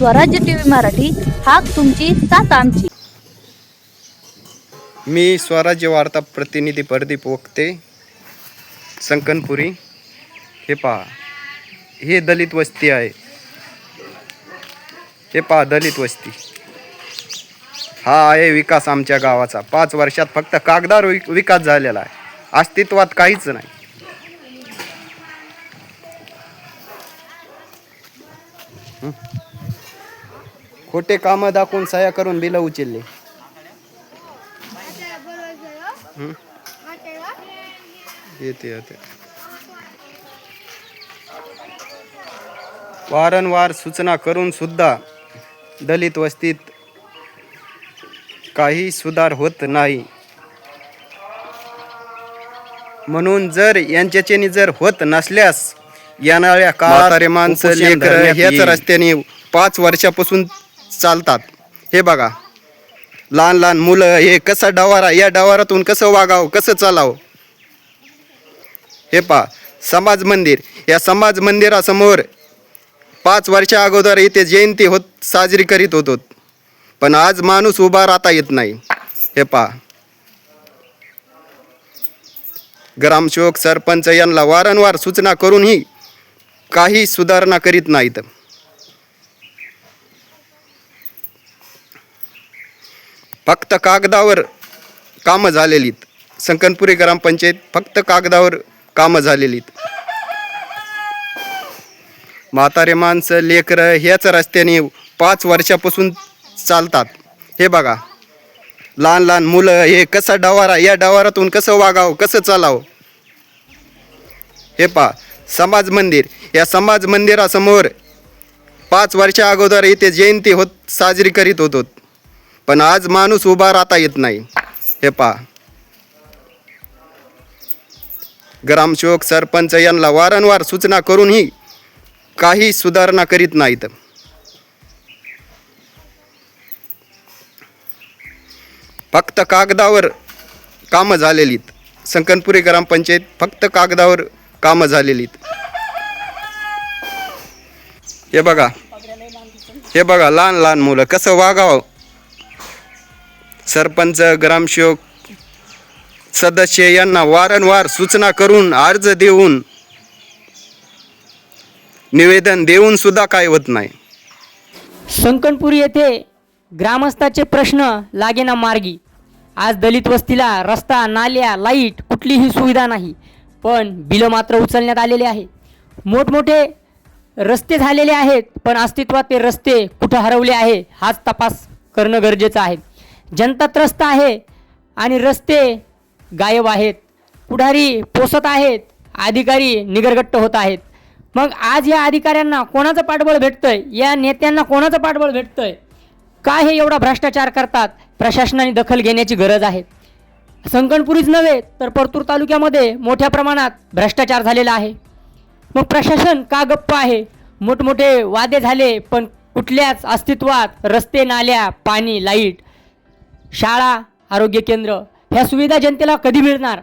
स्वराज्य टीव्ही मराठी, हाक तुमची साथ आमची. मी स्वराज्य वार्ता प्रतिनिधी प्रदीप वक्ते, संकनपुरी. हे पहा, हे दलित वस्ती आहे. हे पहा, दलित वस्ती. हा आहे विकास आमच्या गावाचा. 5 वर्षात फक्त कागदावर विकास झालेला आहे, अस्तित्वात काहीच नाही. खोटे कामं दाखवून सह्या करून बिलं उचलले. येते वारंवार सूचना करून सुद्धा दलित वस्तीत काही सुधार होत नाही. म्हणून जर यांच्याने जर होत नसल्यास येणाऱ्या काळात माणसं लेकरं ह्याच रस्त्याने 5 वर्षापासून चालतात. हे बघा, लहान लहान मुलं, हे कसा डवारा, या डवारातून कसं वागावं, कसं चालावं. हे पहा, समाज मंदिर, या समाज मंदिरासमोर 5 वर्षा अगोदर इथे जयंती साजरी करीत होतो, पण आज माणूस उभा राहता येत नाही. हे पहा, ग्रामसेवक सरपंच यांना वारंवार सूचना करूनही काही सुधारणा करीत नाहीत. फक्त कागदावर कामं झालेलीत. संकनपुरी ग्रामपंचायत फक्त कागदावर कामं झालेलीत. म्हातारे माणसं, लेकरं ह्याच रस्त्याने 5 वर्षापासून चालतात. हे बघा, लहान लहान मुलं, हे कसा डवारा, या डवारातून कसं वागावं, कसं चालावं. हे पहा, समाज मंदिर, या समाज मंदिरासमोर 5 वर्षा अगोदर इथे जयंती साजरी करीत होतो, पण आज माणूस उभा राहता येत नाही. हे पहा, ग्रामसेवक सरपंच यांना वारंवार सूचना करूनही काही सुधारणा करीत नाहीत. फक्त कागदावर कामं झालेलीत. संकनपुरी ग्रामपंचायत फक्त कागदावर कामं झालेलीत. हे बघा, लहान लहान मुलं कसं वागावं. सरपंच, ग्रामसेवक, सदस्य यांना वारंवार सूचना करून, अर्ज देऊन, निवेदन देऊन सुद्धा काय होत नाही. संकनपुरी येथे ग्रामस्थाचे प्रश्न लागेना मार्गी. आज दलित वस्तीला रस्ता, नाल्या, लाईट कुठलीही सुविधा नाही, पण बिलं मात्र उचलण्यात आलेले आहे. मोठमोठे रस्ते झालेले आहेत, पण अस्तित्वात ते रस्ते कुठं हरवले आहे हाच तपास करणं गरजेचं आहे. जनता त्रस्त आहे आणि रस्ते गायब आहेत. पुढारी पोसत आहेत, अधिकारी निगरगट्ट होत आहेत. मग आज या अधिकाऱ्यांना कोणाचं पाठबळ भेटतंय, या नेत्यांना कोणाचं पाठबळ भेटतंय, का हे एवढा भ्रष्टाचार करतात? प्रशासनाने दखल घेण्याची गरज आहे. संकनपुरीच नव्हे तर परतूर तालुक्यामध्ये मोठ्या प्रमाणात भ्रष्टाचार झालेला आहे. मग प्रशासन का गप्प आहे? मोठमोठे वादे झाले, पण कुठल्याच अस्तित्वात रस्ते, नाल्या, पाणी, लाईट, शाळा, आरोग्य केंद्र ह्या सुविधा जनतेला कधी मिळणार?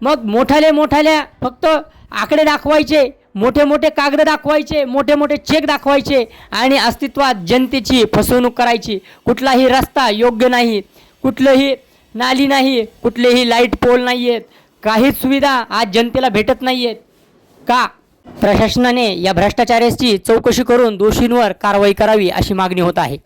मग मोठ्याल्या फक्त आकडे दाखवायचे, मोठे मोठे कागद दाखवायचे, मोठे मोठे चेक दाखवायचे आणि अस्तित्वात जनतेची फसवणूक करायची. कुठलाही रस्ता योग्य नाही, कुठलंही नाली नाही, कुठलेही लाईट पोल नाही आहेत, काहीच सुविधा आज जनतेला भेटत नाही आहेत. का? प्रशासनाने या भ्रष्टाचाराची चौकशी करून दोषींवर कारवाई करावी अशी मागणी होत आहे.